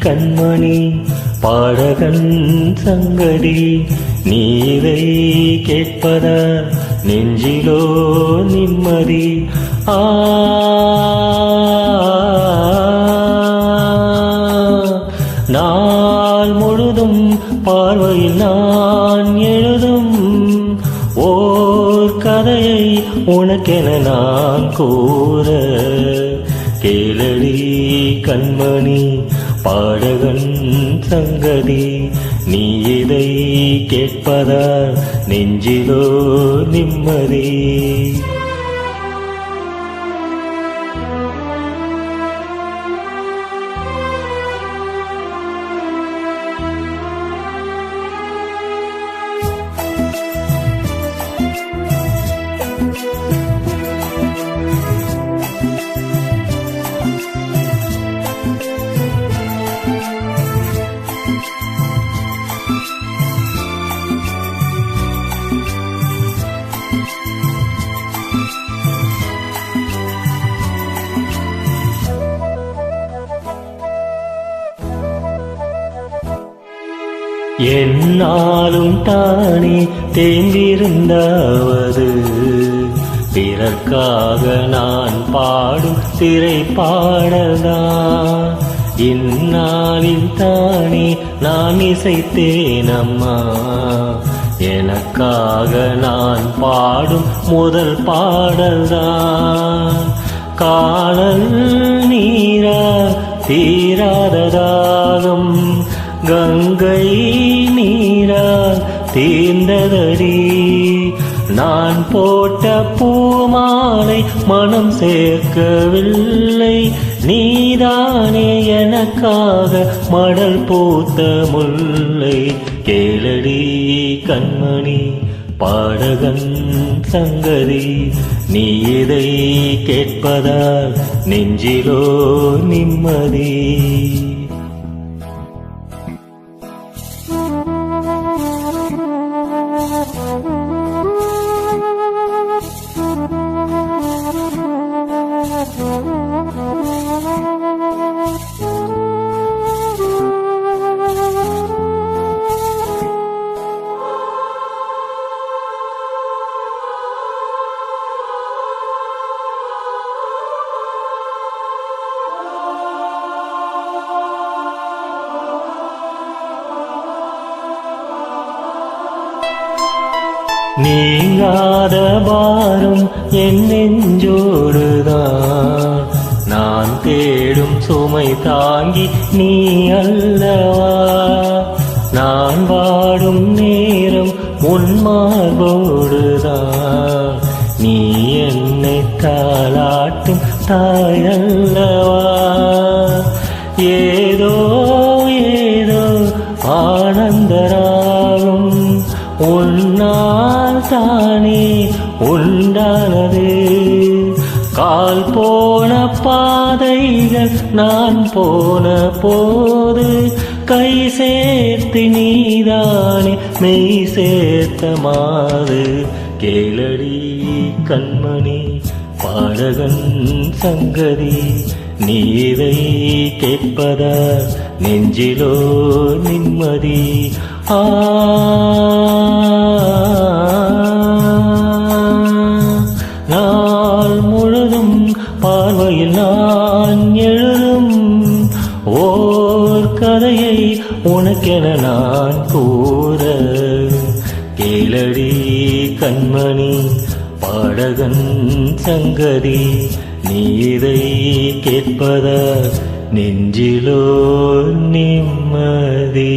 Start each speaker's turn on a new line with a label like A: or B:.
A: கண்மணி பாடகன் சங்கதி நீதை கேட்பத நெஞ்சிலோ நிம்மதி. நாள் முழுதும் பார்வையில் நான் எழுதும் ஓர் கதையை உனக்கென நான் கூற கேளடி கண்மணி பாடகன் சங்கதி நீ இதை கேட்பதா நெஞ்சிலோ நிம்மதி. என்னாலும் தானே தேர்ந்திருந்தாவது பிறர்க்காக நான் பாடும் திரை பாடதான். இந்நாளில் தானே நான் இசைத்தேன் அம்மா எனக்காக நான் பாடும் முதல் பாடல்தான். காணல் நீரா தீராததாகும் கங்கை நீரால் தீர்ந்ததடி நான் போட்ட பூமாலை மனம் சேர்க்கவில்லை நீதானே எனக்காக மடல் பூத்த முல்லை. கேளடி கண்மணி பாடகன் சங்கதி நீ இதை கேட்பதால் நெஞ்சிலோ நிம்மதி. நீங்காத பாரும் என் நெஞ்சோடுதான் நான் தேடும் சுமை தாங்கி நீ அல்லவா. நான் வாடும் நேரம் உன் மார்போடுதான் நீ என்னை தாளாட்டும் தாயல்லவா. ஏதோ ஏதோ ஆனந்தராகும் உன்னால் தானே உண்டானது. கால் போன பாதைகள் நான் போன போது கை சேர்த்து நீதானே மெய் சேர்த்த மாது. கேளடி கண்மணி பாடகன் சங்கதி நீ இதை கேட்பதா நெஞ்சிலோ நிம்மதி. நாள் முழுதும் பார்வையில் நான் எழுதும் ஓர் கதையை உனக்கென நான் கூற கேளடி கண்மணி பாடகன் சங்கதி நீ இதை கேட்பதா நெஞ்சிலோ நிம்மதி.